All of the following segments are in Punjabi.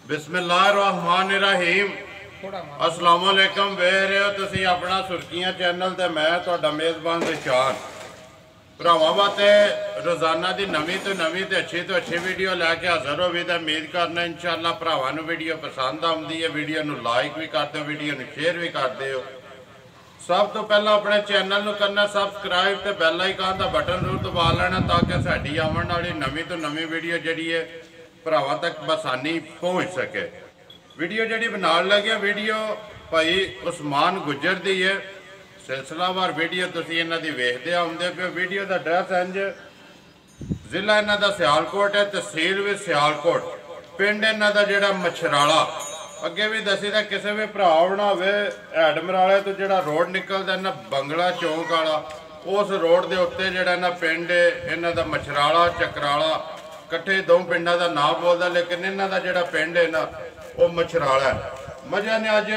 बिस्मिल्लाहिर्रहमानिर्रहीम। अस्सलाम वालेकुम। वेख रहे हो तुसी अपना सुर्खियां चैनल ते मैं तुहाडा मेज़बान रिशान। भरावां वास्ते रोज़ाना की नवीं तो नवीं ते अच्छी वीडियो लैके हाज़र हो भी तो उम्मीद करना इंशाअल्लाह भरावां नूं वीडियो पसंद आउंदी है। वीडियो नूं लाइक भी कर दो, वीडियो नूं शेयर भी कर दो। सब तो पहला अपने चैनल नूं करना सबसक्राइब ते बैल आइकन का बटन जरूर दबा लेना ताकि साडी आवन वाली नवीं तो नवीं वीडियो जिहड़ी है भरावां तक बसानी पहुँच सके। वीडियो जी बना लगे वीडियो भाई उस्मान गुजर दी है। सिलसिलावार वीडियो तुसीं इन्हां दी वेखदे आउंदे पे। वीडियो का एड्रैस इंज जिला इन्हां दा सियालकोट है, तहसील भी सियालकोट, पिंड इन्हां दा जिहड़ा मछराला। अगे भी दसी दा किसी भी भरा होना होवे हैडमराले तो जिहड़ा रोड निकलदा ना बंगला चौंक वाला, उस रोड के उत्ते जिहड़ा ना पिंड है इन्हां दा मछराला चकराला। इकट्ठे दो पिंडों का नाम बोलता लेकिन इन्हों का जोड़ा पिंड है ना वो मछराला है। मजा ने अज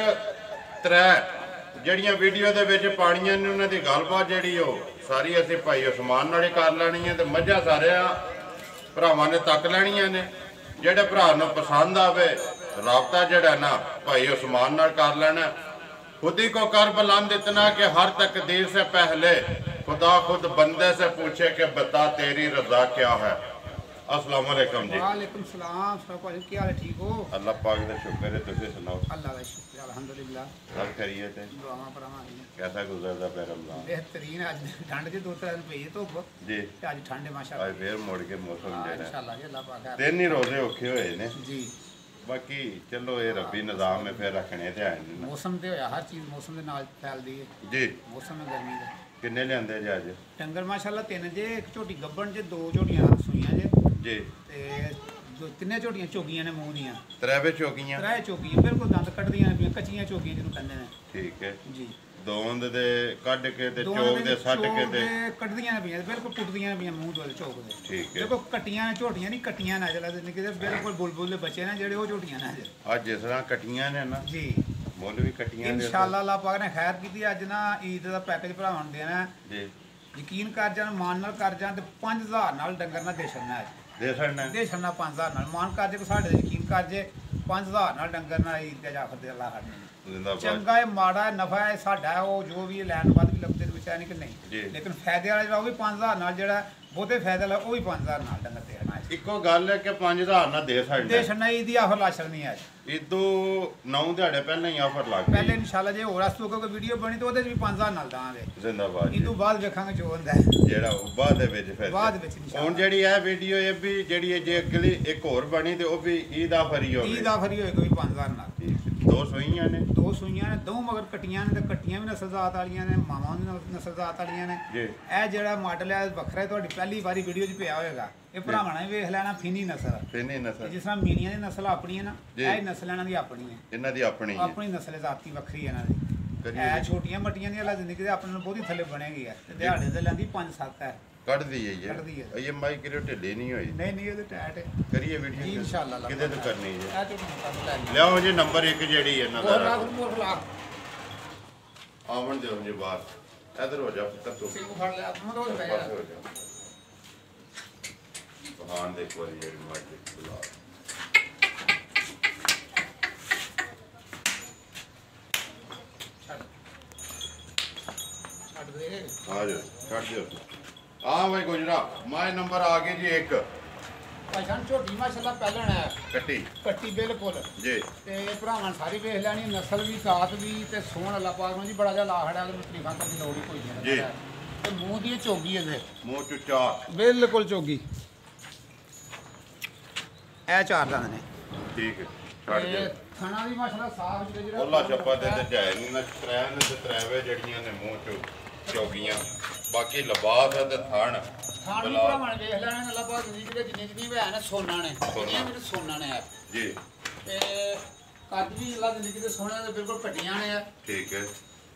त्रै जड़ियाँ वीडियो के पानिया ने उन्होंने गलबात जी सारी असी भाई उस्मान नाल कर लैनी है। तो मझा सारे भरावां ने तक लैनिया ने। जोड़े भरा पसंद आवे राबता जड़ा ना भाई उस्मान नाल कर लेना। खुद ही को कर बुलंद इतना कि हर तकदीर से पहले खुदा खुद बंदे से पूछे कि बता तेरी रजा क्या है। अस्सलाम वालेकुम जी। वालेकुम सलाम। सब भाई क्या हाल है? ठीक हो? अल्लाह पाक दा शुक्र है। तुसी सुनाओ? अल्लाह का शुक्र है अल्हम्दुलिल्लाह। सब खैरियत है? दुआवां फरमानी। कैसा गुजरदा पे रमजान? बेहतरीन। आज ठंड जे दो तीन दिन पई धुप जी ते आज ठंड है माशाअल्लाह। आज फिर मुड़ के मौसम जेड़ा इंशाअल्लाह जी अल्लाह पाक है। दिन ही रोजे औखे होए ने जी। बाकी चलो ये रब्बी निजाम में फिर रखने ते आए ने। मौसम ते होया हर चीज मौसम दे नाल फैलदी है जी। मौसम है गर्मी दा। किन्ने लियांदे जे अज? डंगर माशाअल्लाह तीन जे, एक झोटी गब्बन जे, दो झोटियां सूईयां जे जी ते दो तिन्ने झोटियां चोगियां ने मूंह दियां। त्रै चौकियां? त्रै चोगियां बिल्कुल दंद कड्डदियां ने, कच्चियां चोगियां जिन्नू कहंदे ने। ठीक है जी। दोंद दे कड के ते चौक दे सट के ते कटदियां ने पियां बिल्कुल टुटदियां पियां मूंह दे चौक दे। ठीक है। देखो कट्टियां ने झोटियां नहीं कट्टियां ने अजला निके बिल्कुल बुलबुल दे बच्चे ने जेड़े वो झोटियां ने अज। आज जिस तरह कटियां ने ना जी मुल भी कटियां ने इंशाअल्लाह अल्लाह पाक ने खैर कीती। अज ना ईद दा पैकेज भरावां नूं देना जी। यकीन कर जान मान नाल कर जान ते 5000 नाल डंगर ना दे छड़ना अज। दे छड़ना? दे छड़ना 5000 नाल मान कर जे को साडे यकीन कर जे 5000 नाल डंगर ना ईद दे जाफर दे अल्लाह खड़ने चंगा है माड़ा है नफा है साडा है वो जो भी लैन बाद भी लगते बचा नहीं कि नहीं लेकिन फायदे वाला जो भी 5000 नाल जेड़ा बहुते फायदे वाला वो भी 5000 नाल डंगर देना है। इको गल है कि 5000 ना दे छड़ना ईद दी ऑफर ला छड़नी है। ईदो 9 दिहाड़े पहले ही ऑफर ला के पहले इंशाल्लाह जे होर अस्तों कोई वीडियो बनी तो ओदे भी 5000 नाल दांगे। जिंदाबाद। ईद तो बाद देखांगे जो हुंदा है जेड़ा बाद दे विच फिर बाद विच इंशाल्लाह। हुन जेड़ी है वीडियो ये भी जेड़ी जे अगली एक और बनी ते ओ भी ईद ऑफर ही होगी। ईद ऑफर ही होएगी 5000 नाल। दो सूइयां ने? दो सूइयां ने, दो मगर कट्टियां ने ते कट्टियां भी नस्ल जात वालियां ने, मावां भी नस्ल जात वालियां ने। ए जेड़ा मॉडल है बखरा तुहाडी पहली बारी वीडियो च पिया होएगा। ये भरावां ने वेख लेना फिनी नस्ल। फिनी नस्ल जिस तरह मीनियां दी नस्ल अपनी है ना ए नस्ल इन्हां दी अपनी है। इन्हां दी अपनी है। अपनी नस्ल जाती वखरी है इन्हां दी। ए छोटियां मट्टियां दी हला जिंदगी दे अपने बहुती थल्ले बनेगी है ते दिहाड़े ते लैंदी 5-7 है। कट दी है ये माई किलो ढिल्ली नहीं होई? नहीं ये तो टाइट है। करिए वीडियो जी इंशाल्लाह। किदे तो करनी है? ए तो लियाओ जी नंबर 1 जेड़ी है ना दा आवन दे जी बाहर इधर हो जा पुत्र तू सिंह फड़ ले आप मत हो जा बहान देख वाली जेड़ी माई बुला छड़ दे आ जा छड़ दे। हाँ भाई गुजरा माए नंबर आ गए जी 1। पहचान झोटी माशाल्लाह पहलन है कट्टी कट्टी बिल्कुल जी ते भरावां सारी वेख लैनी नस्ल भी जात भी ते सोहन अल्लाह पाक ने जी बड़ा जा ला खड़ा तरीफां करने की लोड़ ही कोई नहीं जी। ते मूंह दी चोगी है मूंह चुचा बिल्कुल चोगी ए 4 दाने ने। ठीक है छड़ दे। खाना भी माशाल्लाह साफ जेड़ा ओला छप्पा ते जाए नहीं ना त्रै ने ते त्रैवे जड़ियां ने मूंह चो चौगियां बाकी लिबास है ते थान थान भी भरावां ने वेख लैने अल्लाह पाक जी दे जिन्नी भी है ना सोना ने जिन्नी भी सोना ने जी ते कद भी अल्लाह जिंदगी दे सोने दे बिल्कुल कटियां ने। ठीक है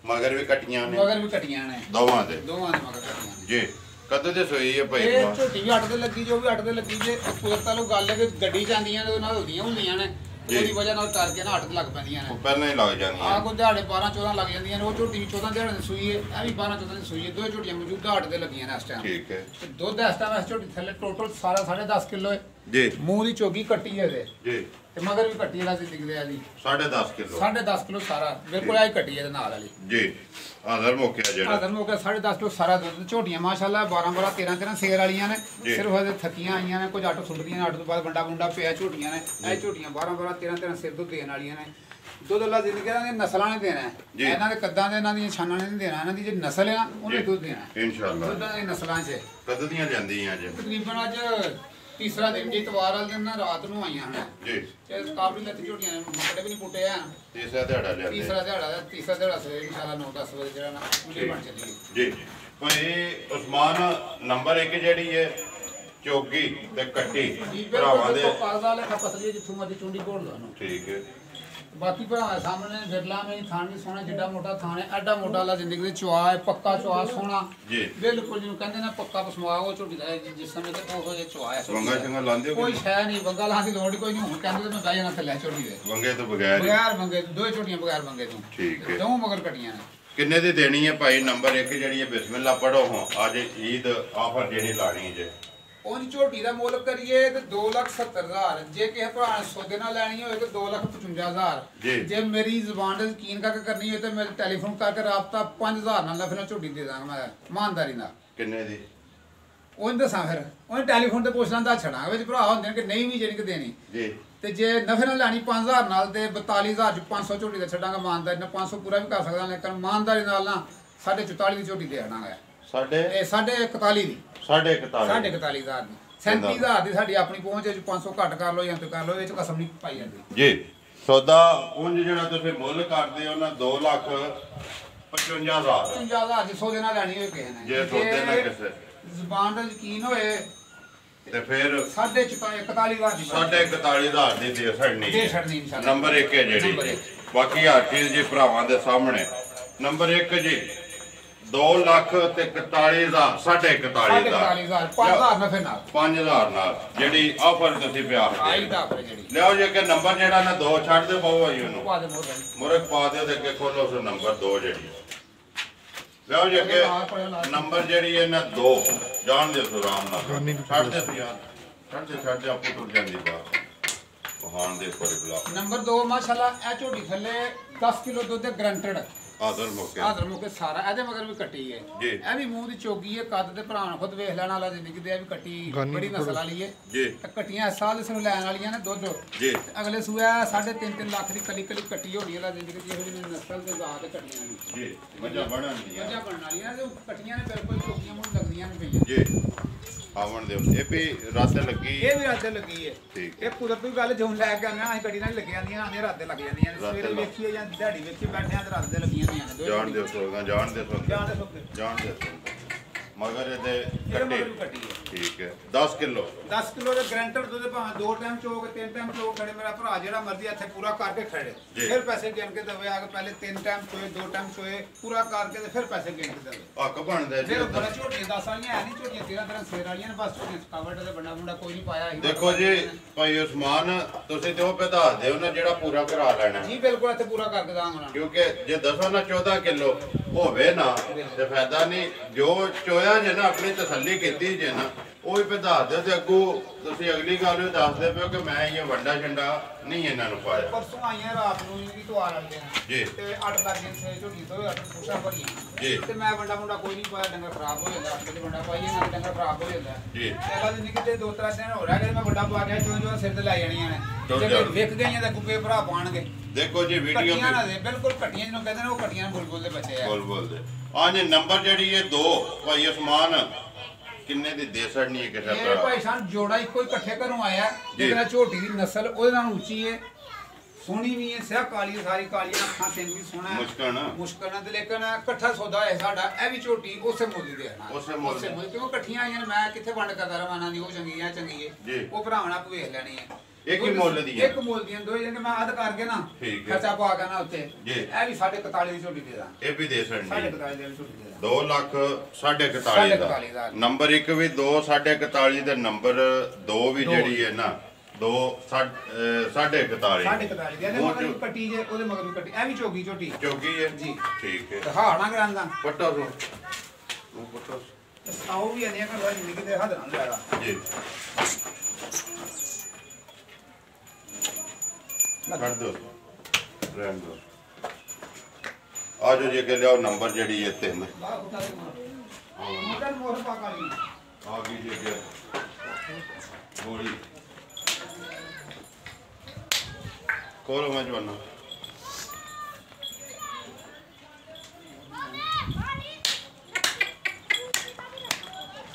मगर भी कटियां ने? मगर भी कटियां ने दोवां दे मगर कटियां ने जी। कदों दे सोई है भाई? ये झोटी भी 8 दे लगी जो भी 8 दे लगी जे कुदरत वालों गल है कि गड्डी जांदियां ते उन्हां हुंदियां हुंदियां ने ਉਹਦੀ ਵਜ੍ਹਾ ਨਾਲ ਕਰਕੇ ਨਾ 8 ਲੱਗ ਪੈਂਦੀਆਂ ਨੇ। ਉਹ ਪਹਿਲਾਂ ਹੀ ਲੱਗ ਜਾਂਦੀਆਂ ਆ ਕੋ ਦਿਹਾੜੇ 12-14 ਲੱਗ ਜਾਂਦੀਆਂ ਨੇ। ਉਹ ਝੋਟੀ ਵੀ 14 ਦਿਹਾੜੇ ਦੀ ਸੂਈ ਹੈ ਇਹ ਵੀ 12-14 ਦੀ ਸੂਈ ਹੈ। ਦੋ ਝੋਟੀਆਂ ਮੌਜੂਦਾ 8 ਦੇ ਲੱਗੀਆਂ ਨੇ ਇਸ ਟਾਈਮ। ਠੀਕ ਹੈ। ਤੇ ਦੁੱਧ ਇਸ ਟਾਈਮ ਇਸ ਝੋਟੀ ਥੱਲੇ ਟੋਟਲ ਸਾਰਾ 10.5 ਕਿਲੋ ਹੈ ਜੀ। ਮੂੰਹ ਦੀ ਚੋਗੀ ਕੱਟੀ ਹੈ ਇਹਦੇ ਜੀ ਤੇ ਮਗਰ ਵੀ ਕੱਟੀ ਇਹਦਾ ਜ਼ਿੰਦਗੀ ਦੇ ਆ ਜੀ 10.5 ਕਿਲੋ 10.5 ਕਿਲੋ ਸਾਰਾ ਬਿਲਕੁਲ ਆਈ ਕੱਟੀ ਇਹਦੇ ਨਾਲ ਵਾਲੀ ਜੀ। ਆਦਰ ਮੌਕਿਆ ਜਿਹੜਾ ਆਦਰ ਮੌਕੇ 10.5 ਕਿਲੋ ਸਾਰਾ ਦੁੱਧ। ਝੋਟੀਆਂ ਮਾਸ਼ਾਅੱਲਾ 12 13 ਸੇਰ ਵਾਲੀਆਂ ਨੇ, ਸਿਰਫ ਇਹਦੇ ਥੱਕੀਆਂ ਆਈਆਂ ਨੇ, ਕੁਝ ਅੱਠ ਸੁੱਟਦੀਆਂ ਨੇ, ਅੱਠ ਤੋਂ ਬਾਅਦ ਵੰਡਾ ਵੁੰਡਾ ਪਿਆ ਝੋਟੀਆਂ ਨੇ। ਇਹ ਝੋਟੀਆਂ 12 13 ਸੇਰ ਦੁੱਧ ਦੇਣ ਵਾਲੀਆਂ ਨੇ। ਦੁੱਧ ਅੱਲਾ ਜ਼ਿੰਦਗੀ ਦੀਆਂ ਨਸਲਾਂ ਨੇ ਦੇਣਾ, ਇਹਨਾਂ ਦੇ ਕੱਦਾਂ ਦੇ ਇਹਨਾਂ ਦੀਆਂ ਛਾਨਾਂ ਨੇ ਨਹੀਂ ਦੇਣਾ, ਇਹਨਾਂ ਦੀ ਜਿਹੜੀ ਨਸਲ ਆ ਉਹਨੇ ਦੁੱਧ ਦੇਣਾ ਇਨਸ਼ਾਅੱਲਾ। ਦੁੱਧਾਂ ਦੀਆਂ ਨਸਲਾਂ 'ਚ ਕਦੋਂ ਦੀਆਂ ਜਾਂਦੀਆਂ ਅੱਜ? ਤਕਰੀਬਨ ਅੱਜ ਤੀਸਰਾ ਦਿਨ ਜੀ, ਇਤਵਾਰ ਵਾਲੇ ਦਿਨ ਨਾ ਰਾਤ ਨੂੰ ਆਈਆਂ ਹਨ ਜੀ। ਤੇ ਕਾਫੀ ਲੱਤ ਝੋਟੀਆਂ ਨੇ, ਮੁੰਡੇ ਵੀ ਨਹੀਂ ਪੁੱਟੇ ਆ। ਤੀਸਰਾ ਦਿਹਾੜਾ ਲਿਆਂਦੇ। ਤੀਸਰਾ ਦਿਹਾੜਾ ਸਵੇਰੇ ਇਨਸ਼ਾਅੱਲਾ 9-10 ਵਜੇ ਜਿਹੜਾ ਨਾ ਉਹਦੀ ਬਣ ਚੱਲੀ ਜੀ। ਭਾਈ ਉਸਮਾਨ ਨੰਬਰ 1 ਜਿਹੜੀ ਹੈ ਚੋਗੀ ਤੇ ਕੱਟੀ ਭਰਾਵਾਂ ਦੇ ਕਾਗਜ਼ਾਂ ਵਾਲੇ ਖਪਸਲੀ ਜਿੱਥੋਂ ਮਰਦੀ ਚੁੰਡੀ ਘੋੜ ਲਾ ਨੂੰ। ਠੀਕ ਹੈ। ਬਾਕੀ ਭਰਾ ਸਾਹਮਣੇ ਫਿਰਲਾ ਮੇਂ ਥਾਣ ਵੀ ਸੋਹਣਾ, ਜਿੱਡਾ ਮੋਟਾ ਥਾਣ ਹੈ, ਐਡਾ ਮੋਟਾ ਲਾ ਜ਼ਿੰਦਗੀ ਦੇ ਚੁਆ ਹੈ, ਪੱਕਾ ਚੁਆ ਸੋਹਣਾ ਜੀ। ਬਿਲਕੁਲ ਜਿਹਨੂੰ ਕਹਿੰਦੇ ਨਾ ਪੱਕਾ ਪਸਮਾ ਉਹ ਝੋਟੀ ਦਾ ਜਿਸ ਸਮੇਂ ਤੇ ਉਹ ਜੇ ਚੁਆ ਹੈ। ਵੰਗਾ ਚੰਗਾ ਲਾਉਂਦੇ ਹੋ? ਕੋਈ ਸ਼ੈ ਨਹੀਂ, ਵੰਗਾ ਲਾਉਣ ਦੀ ਲੋੜ ਹੀ ਕੋਈ ਨਹੀਂ। ਹੁਣ ਕਹਿੰਦੇ ਮੈਂ ਬਹਿ ਜਾਣਾ ਥੱਲੇ ਝੋਟੀ ਦੇ ਵੰਗੇ ਤੋਂ ਬਗੈਰ ਬਗੈਰ ਵੰਗੇ, ਦੋ ਝੋਟੀਆਂ ਬਗੈਰ ਵੰਗੇ ਤੋਂ। ਠੀਕ ਹੈ। ਦੋ ਮਗਰ ਕੱਟੀਆਂ ਨੇ। ਕਿੰਨੇ ਦੀ ਦੇਣੀ ਹੈ ਭਾਈ? ਨੰਬਰ 1 ਜਿਹੜੀ ਹੈ ਬਿਸਮਿਲ੍ਲਾ ਪੜੋ ਹਾਂ। ਅੱਜ ਈਦ ਆਫਰ ਜਿਹੜੀ ਲਾਣੀ ਜੇ ਉਹਦੀ ਝੋਟੀ ਦਾ ਮੁੱਲ ਕਰੀਏ ਤੇ 2,70,000। ਜੇ ਕਿਸੇ ਭਰਾ ਨੇ ਸੌਦੇ ਨਾਲ ਲੈਣੀ ਹੋਵੇ ਤੇ 2,55,000। ਜੇ ਮੇਰੀ ਜ਼ੁਬਾਨ ਤੇ ਯਕੀਨ ਕਰਕੇ ਕਰਨੀ ਹੋਵੇ ਤੇ ਮੇਰੇ ਟੈਲੀਫੋਨ ਕਰਕੇ ਰਾਬਤਾ 5,000 ਨਾਲ ਫਿਰ ਝੋਟੀ ਦੇ ਦਾਂਗਾ ਮੈਂ ਇਮਾਨਦਾਰੀ ਨਾਲ। ਕਿੰਨੇ ਦੀ? ਉਹਨੂੰ ਦੱਸਾਂ ਫਿਰ ਉਹਨੇ ਟੈਲੀਫੋਨ ਤੇ ਪੁੱਛ ਲੈਂਦਾ ਛੜਾ ਵਿੱਚ ਭਰਾ ਹੁੰਦੇ ਨੇ ਕਿ ਨਹੀਂ ਵੀ ਜਿਹੜੀ ਕਿ ਦੇਣੀ ਜੀ। ਤੇ ਜੇ ਨਫੇ ਨਾਲ ਲੈਣੀ 5,000 ਨਾਲ ਤੇ 42,000 ਚ 500 ਝੋਟੀ ਦਾ ਛੱਡਾਂਗਾ ਇਮਾਨਦਾਰੀ ਨਾਲ। 500 ਪੂਰਾ ਵੀ ਕਰ ਸਕਦਾ ਲੇਕਿਨ ਇਮਾਨਦਾਰੀ ਨਾਲ ਨਾ 44.5 ਦੀ ਝੋਟੀ ਦੇ ਆਣਾਗਾ। ਸਾਡੇ 41 ਦੀ 41,000 ਦੀ 37,000 ਦੀ ਸਾਡੀ ਆਪਣੀ ਪਹੁੰਚ ਵਿੱਚ 500 ਘੱਟ ਕਰ ਲਓ ਜਾਂ ਤੇ ਕਰ ਲਓ, ਇਹ ਚ ਕਸਮ ਨਹੀਂ ਪਾਈ ਜਾਂਦੀ ਜੀ। ਸੌਦਾ ਉਂਝ ਜਿਹੜਾ ਤੁਸੀਂ ਮੁੱਲ ਕਰਦੇ ਹੋ ਨਾ 2,55,000 55,000 ਦੀ ਸੌਦੇ ਨਾਲ ਲੈਣੀ ਹੋਏ ਕਿਸੇ ਨੇ। ਜੇ ਸੌਦੇ ਨਾਲ ਕਿਸੇ ਜ਼ੁਬਾਨ ਦਾ ਯਕੀਨ ਹੋਏ ਤੇ ਫਿਰ 41,000 ਦੀ 41,000 ਦੀ ਦੇ ਛੜਨੀ ਦੇ ਛੱਡਣੀ ਇਨਸ਼ਾਅੱਲਾ। ਨੰਬਰ 1 ਹੈ ਜਿਹੜੀ। ਬਾਕੀ ਹਰ ਚੀਜ਼ ਜੀ ਭਰਾਵਾਂ ਦੇ ਸਾਹਮਣੇ। ਨੰਬਰ 1 ਜੀ 2,41,000 41,000 5,000 ਨਫੇ ਨਾਲ 5,000 ਨਾਲ ਜਿਹੜੀ ਆਫਰ ਤੁਸੀਂ ਪਿਆ ਆਈ ਦਾ ਆਫਰ ਜਿਹੜੀ ਲਿਆਓ ਜੇ ਕਿ ਨੰਬਰ ਜਿਹੜਾ ਨਾ 2 ਛੱਡ ਦੇ ਪਾਓ ਆਈ ਉਹਨੂੰ ਪਾ ਦੇ ਮੋਰ ਮੁਰਕ ਪਾ ਦਿਓ ਤੇ ਅੱਗੇ ਖੋਲੋ ਸੋ ਨੰਬਰ 2 ਜਿਹੜੀ ਲਿਆਓ ਜੇ ਕਿ ਨੰਬਰ ਜਿਹੜੀ ਹੈ ਨਾ 2 ਜਾਣ ਦੇ ਸੋ ਆਰਾਮ ਨਾਲ ਛੱਡ ਦੇ ਯਾਰ ਛੱਡ ਦੇ ਆਪੋ ਟੁੱਟ ਜਾਂਦੀ ਬਾਤ ਵਹਾਨ ਦੇ ਉੱਪਰ ਬਲਾ। ਨੰਬਰ 2 ਮਾਸ਼ਾਅੱਲਾ ਇਹ ਝੋਟੀ ਥੱਲੇ 10 ਕਿਲੋ ਦੁੱਧ ਦੇ ਗਰੰਟਡ ਆਦਰ ਮੌਕੇ ਸਾਰਾ ਇਹਦੇ ਮਗਰ ਵੀ ਕੱਟੀ ਹੈ। ਇਹ ਵੀ ਮੂੰਹ ਦੀ ਚੋਗੀ ਹੈ, ਕੱਦ ਤੇ ਭਰਾ ਖੁਦ ਵੇਖ ਲੈਣ ਵਾਲਾ ਜ਼ਿੰਦਗੀ ਦੇ। ਇਹ ਵੀ ਕੱਟੀ ਬੜੀ ਨਸਲ ਵਾਲੀ ਹੈ ਜੀ। ਕੱਟੀਆਂ ਇਸ ਸਾਲ ਇਸ ਨੂੰ ਲੈਣ ਵਾਲੀਆਂ ਨੇ ਦੁੱਧ ਜੀ। ਅਗਲੇ ਸੂਆ 3.5 ਲੱਖ ਦੀ ਕੱਲੀ ਕੱਟੀ ਹੋਣੀ ਵਾਲਾ ਜ਼ਿੰਦਗੀ ਦੀ। ਇਹੋ ਜਿਹੀ ਨਸਲ ਦੇ ਜ਼ਾਤ ਕੱਟੀਆਂ ਨੇ ਜੀ। ਮੱਝਾਂ ਬਣਨ ਵਾਲੀਆਂ ਨੇ ਕੱਟੀਆਂ ਨੇ ਬਿਲਕੁਲ ਚੋਗੀਆਂ ਮੁੰਡ ਲੱਗਦੀਆਂ ਨੇ ਪਈਆਂ ਜੀ। ਆਵਣ ਦੇ ਇਹ ਵੀ ਰਾਤ ਲੱਗੀ, ਇਹ ਵੀ ਰਾਤ ਲੱਗੀ ਹੈ। ਠੀਕ ਇਹ ਕੁਦਰਤੀ ਗੱਲ ਜਿਉਂ ਲੈ ਕੇ ਆਉਂਦੇ ਅਸੀਂ ਗੱਡੀ ਨਾਲ ਲੱਗ ਜਾਂਦੀਆਂ ਆਂਦੇ ਰਾਤ ਲੱਗ ਜਾਂਦੀਆਂ ਨੇ। ਸਵੇਰੇ ਵੇਖੀਏ ਜਾਂ ਦਿਹਾੜੀ ਵੇਖੀ ਬੈਠੇ ਆ ਤੇ ਰਾਤ ਦੇ ਲੱਗੀਆਂ ਹੁੰਦੀਆਂ ਨੇ। ਜਾਣ ਦੇ ਸੋਗਾ ਜਾਣ ਦੇ ਮਗਰ ਇਹਦੇ ਕੱਟੀ ਠੀਕ ਹੈ 10 ਕਿਲੋ 10 ਕਿਲੋ ਦੇ ਗਰੰਟਰ ਦੁੱਧ ਭਾਵੇਂ 2 ਟਾਈਮ ਚੋਕ 3 ਟਾਈਮ ਚੋਕ ਖੜੇ ਮੇਰਾ ਭਰਾ ਜਿਹੜਾ ਮਰਜ਼ੀ ਇੱਥੇ ਪੂਰਾ ਕਰਕੇ ਖੜੇ ਫਿਰ ਪੈਸੇ ਗਿਣ ਕੇ ਦਵੇ ਆ ਕੇ ਪਹਿਲੇ 3 ਟਾਈਮ ਚੋਏ 2 ਟਾਈਮ ਚੋਏ ਪੂਰਾ ਕਰਕੇ ਤੇ ਫਿਰ ਪੈਸੇ ਗਿਣ ਕੇ ਦਵੇ। ਹੱਕ ਬਣਦਾ ਜੀ। ਫਿਰ ਬੜਾ ਝੋਟੀਆਂ 10 ਵਾਲੀਆਂ ਹੈ ਨਹੀਂ, ਝੋਟੀਆਂ 13 ਸੇਰ ਵਾਲੀਆਂ ਨੇ। ਬਸ ਝੋਟੀਆਂ ਸਕਾਵਟ ਤੇ ਬੰਦਾ ਮੁੰਡਾ ਕੋਈ ਨਹੀਂ ਪਾਇਆ। ਦੇਖੋ ਜੀ ਭਾਈ ਉਸਮਾਨ ਤੁਸੀਂ ਤੇ ਉਹ ਪਤਾ ਦਿਓ ਨਾ ਜਿਹੜਾ ਪੂਰਾ ਕਰਾ ਲੈਣਾ ਜੀ ਬਿਲਕੁਲ ਇੱਥੇ ਪੂਰਾ ਕਰਕੇ ਦਾਂਗਾ। ਕਿਉਂਕਿ ਜੇ ਦੱਸੋ ਨਾ 14 ਕਿਲੋ ਹੋਵੇ ਨਾ ਤੇ ਫਾਇਦਾ ਨਹੀਂ। ਜੋ ਚੋਇਆ ਜੇ ਨਾ ਆਪਣੀ ਤਸੱਲੀ ਕੀਤੀ ਜੇ ਨਾ ਉਹ ਹੀ ਵਧਾ ਦਿਓ ਤੇ ਅੱਗੋਂ ਤੁਸੀਂ ਅਗਲੀ ਗੱਲ ਵੀ ਦੱਸਦੇ ਪਿਓ ਕਿ ਮੈਂ ਇਹ ਵੱਡਾ ਛੰਡਾ ਨਹੀਂ ਇਹਨਾਂ ਨੂੰ ਪਾਇਆ। ਪਰਸੋਂ ਆਈਆਂ ਰਾਤ ਨੂੰ ਇਹਦੀ ਤੋਂ ਆ ਲੈਂਦੇ ਨੇ ਜੀ ਤੇ 8 ਲੱਖ ਦੀ ਸੇ ਝੋਟੀ ਤੋਂ 8 ਪੁੱਛਾਂ ਭਰੀਆਂ ਜੀ ਤੇ ਮੈਂ ਵੱਡਾ ਮੁੰਡਾ ਕੋਈ ਨਹੀਂ ਪਾਇਆ। ਡੰਗਰ ਖਰਾਬ ਹੋ ਜਾਂਦਾ, ਅੱਗੇ ਵੱਡਾ ਪਾਈਏ ਨਾ ਡੰਗਰ ਖਰਾਬ ਹੋ ਜਾਂਦਾ ਜੀ। ਪਹਿਲਾਂ ਜ਼ਿੰਦਗੀ ਤੇ 2-3 ਦਿਨ ਹੋ ਰਿਹਾ ਕਿ ਮੈਂ ਵੱਡਾ ਪਾ ਗਿਆ ਚੋਂ ਸਿਰ ਤੇ ਲੈ ਜਾਣੀਆਂ ਨੇ। ਜੇ ਵਿਕ ਗਈਆਂ ਤਾਂ ਗੁੱਪੇ ਭਰਾ ਪਾਣਗੇ। ਦੇਖੋ ਜੀ ਵੀਡੀਓ ਕੱਟੀਆਂ ਨਾ ਦੇ ਬਿਲਕੁਲ ਕੱਟੀਆਂ ਜਿਹਨੂੰ ਕਹਿੰਦੇ ਨੇ ਉਹ ਕੱਟੀਆਂ ਬੁਲਬੁਲ ਦੇ ਬੱਚੇ ਆ। ਬੁਲਬੁਲ ਦੇ ਆਹ ਨੰਬਰ ਜਿਹੜੀ ਹੈ 2 ਭਾਈ ਉਸਮਾਨ ਕਿੰਨੇ ਦੀ ਦੇ ਸੜਨੀ ਹੈ ਕਿਸੇ ਇਹ ਭਾਈ ਸਾਹਿਬ ਜੋੜਾ ਇੱਕੋ ਹੀ ਇਕੱਠੇ ਘਰੋਂ ਆਇਆ ਜਿਹੜਾ ਝੋਟੀ ਦੀ ਨਸਲ ਉਹਦੇ ਨਾਲ ਉੱਚੀ ਹੈ, ਸੋਹਣੀ ਵੀ ਹੈ, ਸਿਆ ਕਾਲੀ ਸਾਰੀ ਕਾਲੀਆਂ ਅੱਖਾਂ ਸਿੰਘ ਵੀ ਸੋਹਣਾ ਹੈ ਮੁਸ਼ਕਲ ਤੇ ਲੇਕਿਨ ਇਕੱਠਾ ਸੌਦਾ ਹੈ ਸਾਡਾ। ਇਹ ਵੀ ਝੋਟੀ ਉਸੇ ਮੁੱਲ ਦੀ ਦੇਣਾ ਉਸੇ ਮੁੱਲ ਕਿਉਂ ਇਕੱਠੀਆਂ ਆਈਆਂ ਨੇ। ਮੈਂ ਕਿੱਥੇ ਵੰਡ ਕਰਦਾ ਰਵਾਨਾ ਦੀ ਉਹ ਚੰਗੀ ਹੈ ਚੰਗੀ ਹੈ ਉਹ ਭਰਾਵਾਂ ਨੂੰ ਵੇਖ ਲੈਣੀ ਹੈ। ਇੱਕ ਹੀ ਮੁੱਲ ਦੀ ਹੈ, ਇੱਕ ਮੁੱਲ ਦੀਆਂ ਦੋ ਜਿਹੜੇ ਮੈਂ ਅੱਧ ਕਰਕੇ ਨਾ ਖਰਚਾ ਪਾ ਕੇ ਨਾ ਉੱਤੇ ਇਹ ਵੀ 41.5 ਦੀ ਝੋਟੀ ਦੇ ਦਾਂ। ਇਹ ਵੀ ਦੇ ਸੜਨੀ 41.5 ਦੀ ਝੋਟੀ ਦੇ ਦਾਂ 2,41,000 ਦਾ। ਨੰਬਰ 1 ਵੀ 2,41,000 ਦੇ ਨੰਬਰ 2 ਵੀ ਜਿਹੜੀ ਹੈ ਨਾ 2,41,000 ਇਹਦੇ ਮਗਰ ਵੀ ਕੱਟੀ ਜੇ ਉਹਦੇ ਮਗਰ ਵੀ ਕੱਟੀ। ਇਹ ਵੀ ਚੋਗੀ ਝੋਟੀ ਹੈ ਜੀ। ਠੀਕ ਹੈ ਹਾਣਾ ਕਰਾਂਦਾ ਪੱਟਾ ਸੋ ਉਹ ਪੱਟਾ ਆਉ ਵੀ ਆਨੇ ਕਰ ਜ਼ਿੰਦਗੀ ਦੇ ਹੱਥ ਨਾਲ ਲਿਆਗਾ ਜੀ। कर दो रहने दो आ जाओ जी के लियाओ नंबर जड़ी है 3 आ गई जी के गोली खोलो मैं जवाना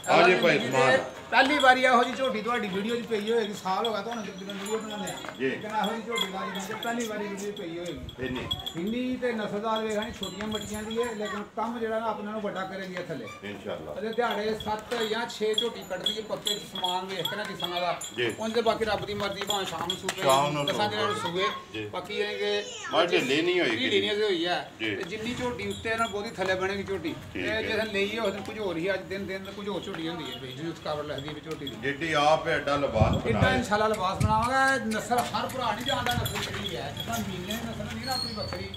आ जी भाई समान पहली बारी ਇਹੋ ਜੀ ਝੋਟੀ ਤੁਹਾਡੀ ਵੀਡੀਓ 'ਚ ਪਈ ਹੋਏਗੀ ਸਾਲ ਹੋ ਗਿਆ ਤੁਹਾਨੂੰ ਜਦੋਂ ਵੀਡੀਓ ਬਣਾਉਂਦੇ ਆ ਜੀ ਲੇਕਿਨ ਇਹੋ ਜੀ ਝੋਟੀ ਦਾ ਜਿਵੇਂ ਪਹਿਲੀ ਵਾਰੀ ਵੀਡੀਓ ਪਈ ਹੋਏਗੀ ਇੰਨੀ ਇੰਨੀ ਤੇ ਨਸਲਦਾਰ ਵੇਖਾਣੀ ਛੋਟੀਆਂ ਮੱਟੀਆਂ ਦੀ ਹੈ ਲੇਕਿਨ ਕੰਮ ਜਿਹੜਾ ਨਾ ਆਪਣੇ ਨੂੰ ਵੱਡਾ ਕਰੇਗੀ ਇਹ ਥੱਲੇ इंशाल्लाह ਅਜੇ ਦਿਹਾੜੇ 7 ਜਾਂ 6 ਝੋਟੀ ਕੱਢਦੀ ਹੈ ਪੱਕੇ ਸਮਾਨ ਵੇਖ ਕੇ ਨਾ ਕਿਸਾਨਾਂ ਦਾ ਉਹਨਾਂ ਦੇ ਬਾਕੀ ਰੱਬ ਦੀ ਮਰਜ਼ੀ ਭਾਵੇਂ ਸ਼ਾਮ ਨੂੰ ਸੂਵੇ ਦਸਾਂ ਦਿਨਾਂ ਨੂੰ ਸੂਵੇ ਬਾਕੀ ਇਹ ਕਿ ਮਾਰ ਢਿੱਲੀ ਨਹੀਂ ਹੋਈ ਢਿੱਲੀ ਨਹੀਂ ਹੋਈ ਹੈ ਤੇ ਜਿੰਨੀ ਝੋਟੀ ਉੱਤੇ ਨਾ ਬਹੁਤੀ ਥੱਲੇ ਬਣੇਗੀ ਝੋਟੀ ਇਹ ਜੇ ਲਈ ਉਸ ਦਿਨ ਕੁਝ ਹੋ ਰਹੀ ਹੈ ਅੱਜ ਦਿਨ ਕੁਝ ਹੋ ਝੋਟੀ ਹੁੰਦੀ ਹੈ ਬਈ ਜਿਹਨੂੰ ਕਵਰ ਲੱਗਦੀ ਹੈ ਝੋਟੀ ਦੀ ਜਿੱਡੀ ਆਪ ਐਡਾ ਲਿਬਾਸ ਇੱਦਾਂ ਬਣਾਇਆ ਇਨਸ਼ਾਅੱਲਾ ਲਿਬਾਸ ਬਣਾਵਾਂਗਾ ਨਸਲ ਹਰ ਭਰਾ ਨਹੀਂ ਜਾਣਦਾ ਨਸਲ ਕਿਹੜੀ ਹੈ ਜਿੱਦਾਂ ਮੀਨੇ ਨਸਲ ਨਹੀਂ ਨਾ ਆਪਣੀ ਬੱਕਰੀ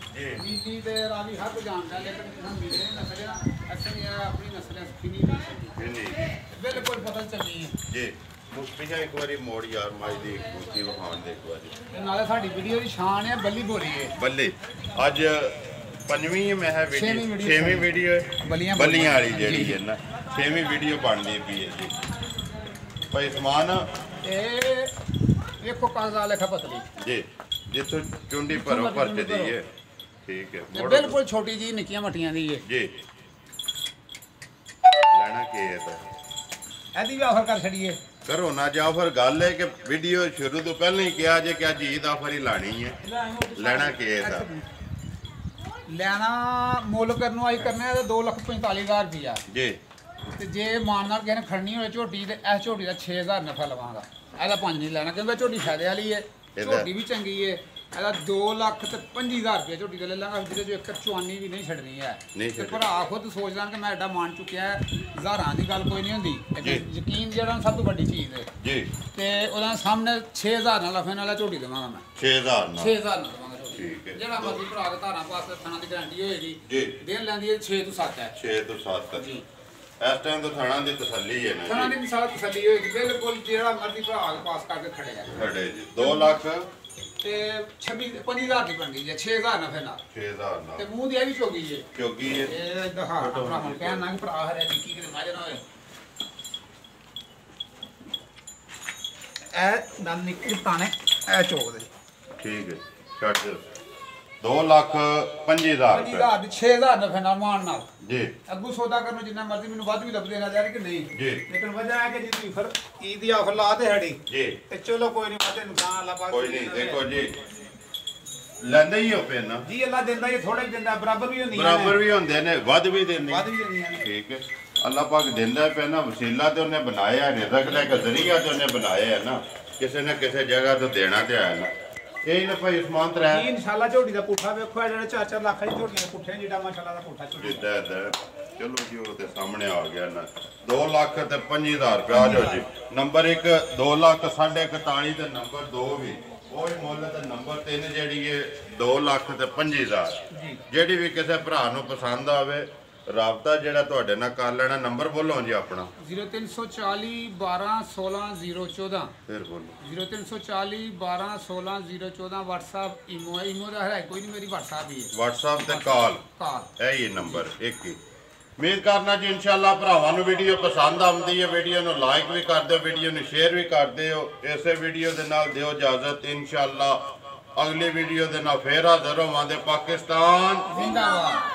ਨੀਲੀ ਤੇ ਰਾਵੀ ਹਰ ਕੋਈ ਜਾਣਦਾ ਲੇਕਿਨ ਜਿੱਦਾਂ ਮੀਨੇ ਨਸਲ ਹੈ ਨਾ ਅਸਲ ਇਹ ਆਪਣੀ ਨਸਲ ਹੈ ਫਿਨੀ ਇੰਨੀ ਬਿਲਕੁਲ ਪਤਾ ਚੱਲੀ ਹੈ ਜੀ ਮੁਸਤਫਾ ਇੱਕ ਵਾਰੀ ਮੋੜ ਯਾਰ ਮਾਈ ਦੀ ਕੁੱਤੀ ਵਹਾਣ ਦੇ ਇੱਕ ਵਾਰੀ ਤੇ ਨਾਲੇ ਸਾਡੀ ਵੀਡੀਓ ਦੀ ਸ਼ਾਨ ਹੈ ਬੱਲੀ ਬੋਰੀ ਹੈ ਬੱਲੇ ਅੱਜ ਪੰਜਵੀਂ ਮੈਂ ਹੈ ਵੀਡੀਓ ਛੇਵੀਂ ਵੀਡੀਓ ਬੱਲੀਆਂ ਵਾਲੀ ਜਿਹੜੀ ਹੈ ਨਾ ਛੇਵੀਂ ਵੀਡੀਓ ਬਣਦੀ ਪਈ ਹੈ ਜੀ ਭਾਈ ਸਮਾਨ ਇਹ ਵੇਖੋ ਕਾਗਜ਼ਾਂ ਲਿਖਾ ਪਤਲੀ ਜੀ ਜਿੱਥੋਂ ਚੁੰਡੀ ਭਰੋ ਭਰ ਕੇ ਦੀ ਹੈ ਠੀਕ ਹੈ ਇਹ ਬਿਲਕੁਲ ਛੋਟੀ ਜੀ ਨਿੱਕੀਆਂ ਮੱਟੀਆਂ ਦੀ ਹੈ ਜੀ ਲੈਣਾ ਕੀ ਹੈ ਤਾਂ ਇਹਦੀ ਵੀ ਆਫਰ ਕਰ ਛੜੀਏ ਕਰੋ ਨਾ ਜਾਂ ਫਿਰ ਗੱਲ ਹੈ ਕਿ ਵੀਡੀਓ ਸ਼ੁਰੂ ਤੋਂ ਪਹਿਲਾਂ ਹੀ ਕਿਹਾ ਜੇ ਕਿ ਅੱਜ ਈਦ ਆਫਰ ਹੀ ਲਾਣੀ ਹੈ ਲੈਣਾ ਕੀ ਹੈ ਤਾਂ ਲੈਣਾ ਮੁੱਲ ਕਰਨ ਨੂੰ ਆਈ ਕਰਨਾ ਹੈ 2,45,000 ਰੁਪਇਆ ਜੀ ਤੇ ਜੇ ਮਾਨ ਨਾਲ ਕਿਸੇ ਨੇ ਖੜਨੀ ਹੋਵੇ ਝੋਟੀ ਤੇ ਇਸ ਝੋਟੀ ਦਾ 6000 ਨਫਾ ਲਵਾਂਗਾ ਇਹਦਾ 5 ਨਹੀਂ ਲੈਣਾ ਕਿਉਂਕਿ ਝੋਟੀ ਫਾਇਦੇ ਵਾਲੀ ਹੈ ਝੋਟੀ ਵੀ ਚੰਗੀ ਹੈ ਇਹਦਾ 2,25,000 ਰੁਪਏ ਝੋਟੀ ਦਾ ਲੈ ਲਾਂਗਾ ਜਿਹਦੇ ਚੋਂ ਇੱਕ ਚੁਆਨੀ ਵੀ ਨਹੀਂ ਛੱਡਣੀ ਹੈ ਤੇ ਭਰਾ ਖੁਦ ਸੋਚ ਲੈਣ ਕਿ ਮੈਂ ਐਡਾ ਮਾਨ ਚੁੱਕਿਆ ਹਜ਼ਾਰਾਂ ਦੀ ਗੱਲ ਕੋਈ ਨਹੀਂ ਹੁੰਦੀ ਯਕੀਨ ਜਿਹੜਾ ਸਭ ਤੋਂ ਵੱਡੀ ਚੀਜ਼ ਹੈ ਜੀ ਤੇ ਉਹਦਾ ਸਾਹਮਣੇ 6000 ਨਾਲ ਲਫੇ ਨਾਲ ਝੋਟੀ ਦੇਵਾਂਗਾ ਮੈਂ 6000 ਨਾਲ 6000 ਨਾਲ ਦੇਵਾਂਗਾ ਠੀਕ ਹੈ ਜਿਹੜਾ ਮਰਜ਼ੀ ਭਰਾ ਦੇ ਧਾਰਾਂ ਪਾਸ ਥਾਣਾ ਦੀ ਗਾਰੰਟੀ ਹੋਏਗੀ ਜੀ ਦਿਨ ਲੈਂਦੀ ਹੈ 6 ਤੋਂ 7 ਹੈ 6 ਤੋਂ 7 ਜੀ ਇਸ ਟਾਈਮ ਤਾਂ ਥਾਣਾ ਦੀ ਤਸੱਲੀ ਹੈ ਨਾ ਥਾਣਾ ਦੀ ਮਿਸਾਲ ਤਸੱਲੀ ਹੋਏਗੀ ਬਿਲਕੁਲ ਜਿਹੜਾ ਮਰਜ਼ੀ ਭਰਾ ਪਾਸ ਕਰਕੇ ਖੜਿਆ ਖੜੇ ਜੀ 2 ਲੱਖ ਤੇ 25,000 ਦੀ ਬਣ ਗਈ ਹੈ 6000 ਨਫੇ ਨਾਲ 6000 ਨਾਲ ਤੇ ਮੂੰਹ ਦੀ ਇਹ ਵੀ ਚੋਗੀ ਹੈ ਕਿਉਂਕਿ ਇਹ ਦਿਖਾ ਭਰਾ ਹੁਣ ਕਹਿਣਾ ਕਿ ਭਰਾ ਹਰਿਆ ਦੀ ਕੀ ਕਿਤੇ ਮਾਜਾ ਨਾ ਹੋਏ ਇਹ ਦੰਦ ਨਿੱਕੇ ਤਾਣੇ ਇਹ ਚੋਕ ਦੇ ਠੀਕ ਹੈ ਛੱਡ 2,25,000 ਰੁਪਏ 6,000 ਨਫੇ ਨਾਲ ਮਾਨ ਨਾਲ ਜੀ ਅੱਗੂ ਸੌਦਾ ਕਰਨ ਨੂੰ ਜਿੰਨਾ ਮਰਜ਼ੀ ਮੈਨੂੰ ਵੱਧ ਵੀ ਲੱਭ ਦੇਣਾ ਚਾਹੀਦਾ ਕਿ ਨਹੀਂ ਜੀ ਲੇਕਿਨ ਵਜ੍ਹਾ ਹੈ ਕਿ ਜੇ ਤੁਸੀਂ ਫਿਰ ਈਦ ਦੀ ਆਫਰ ਲਾ ਤੇ ਸਾਡੀ ਜੀ ਤੇ ਚਲੋ ਕੋਈ ਨਹੀਂ ਵਾਦੇ ਨੁਕਸਾਨ ਅੱਲਾ ਪਾਕ ਕੋਈ ਨਹੀਂ ਦੇਖੋ ਜੀ ਲੈਂਦੇ ਹੀ ਹੋ ਪੈਨ ਜੀ ਅੱਲਾ ਦਿੰਦਾ ਇਹ ਥੋੜਾ ਹੀ ਦਿੰਦਾ ਬਰਾਬਰ ਵੀ ਹੁੰਦੀਆਂ ਬਰਾਬਰ ਵੀ ਹੁੰਦੇ ਨੇ ਵੱਧ ਵੀ ਦਿੰਦੇ ਵੱਧ ਵੀ ਦਿੰਦੀਆਂ ਨੇ ਠੀਕ ਹੈ ਅੱਲਾਹ ਪਾਕ ਦਿੰਦਾ ਪੈਨਾ ਵਸੀਲਾ ਤੇ ਉਹਨੇ ਬਣਾਇਆ ਹੈ ਰਿਜ਼ਕ ਦਾ ਇੱਕ ਜ਼ਰੀਆ ਤੇ ਉਹਨੇ ਬਣਾਇਆ ਹੈ ਨਾ ਕਿਸੇ ਨਾ ਕਿਸੇ ਜਗ੍ਹਾ ਤੋਂ ਦੇਣਾ ਤੇ ਆਇਆ ਨਾ ਇਹ ਨਾ ਭਾਈ ਉਸਮਾਨ ਤਰਾ ਜੀ ਇਨਸ਼ਾਅੱਲਾ ਝੋਟੀ ਦਾ ਪੁੱਠਾ ਵੇਖੋ ਇਹ ਜਿਹੜੇ 4-4 ਲੱਖ ਦੀ ਝੋਟੀਆਂ ਪੁੱਠੇ ਜਿਹੜਾ ਮਾਸ਼ਾਅੱਲਾ ਦਾ ਪੁੱਠਾ ਝੋਟੀ ਜਿੱਦਾਂ ਚਲੋ ਜੀ ਉਹ ਤੇ ਸਾਹਮਣੇ ਆ ਗਿਆ ਨਾ 2,25,000 ਰੁਪਏ ਆ ਜਾਓ ਜੀ ਨੰਬਰ 1 2,41,41 ਤੇ ਨੰਬਰ 2 ਵੀ ਉਹ ਹੀ ਮੁੱਲ ਤੇ ਨੰਬਰ 3 ਜਿਹੜੀ ਹੈ 2,25,000 ਜਿਹੜੀ ਵੀ ਕਿਸੇ ਭਰਾ ਨੂੰ ਪਸੰਦ ਆਵੇ ਰਾਬਤਾ ਜਿਹੜਾ ਤੁਹਾਡੇ ਨਾਲ ਕਰ ਲੈਣਾ ਨੰਬਰ ਬੋਲੋ ਜੀ ਆਪਣਾ 0340 12 16 014 ਫਿਰ ਬੋਲੋ 0340 12 16 014 WhatsApp ਈਮੋ ਦਾ ਹੈ ਕੋਈ ਨਹੀਂ ਮੇਰੀ WhatsApp ਹੀ ਹੈ WhatsApp ਤੇ ਕਾਲ ਇਹ ਹੀ ਨੰਬਰ ਇੱਕ ਹੀ ਉਮੀਦ ਕਰਨਾ ਜੀ ਇਨਸ਼ਾਅੱਲਾ ਭਰਾਵਾਂ ਨੂੰ ਵੀਡੀਓ ਪਸੰਦ ਆਉਂਦੀ ਹੈ ਵੀਡੀਓ ਨੂੰ ਲਾਈਕ ਵੀ ਕਰ ਦਿਓ ਵੀਡੀਓ ਨੂੰ ਸ਼ੇਅਰ ਵੀ ਕਰ ਦਿਓ ਇਸੇ ਵੀਡੀਓ ਦੇ ਨਾਲ ਦਿਓ ਇਜਾਜ਼ਤ ਇਨਸ਼ਾਅੱਲਾ ਅਗਲੀ ਵੀਡੀਓ ਦੇ ਨਾਲ ਫੇਰ ਹਾਜ਼ਰ ਹੋਵਾਂਗੇ ਪਾਕਿਸਤਾਨ ਜ਼ਿੰਦਾਬਾਦ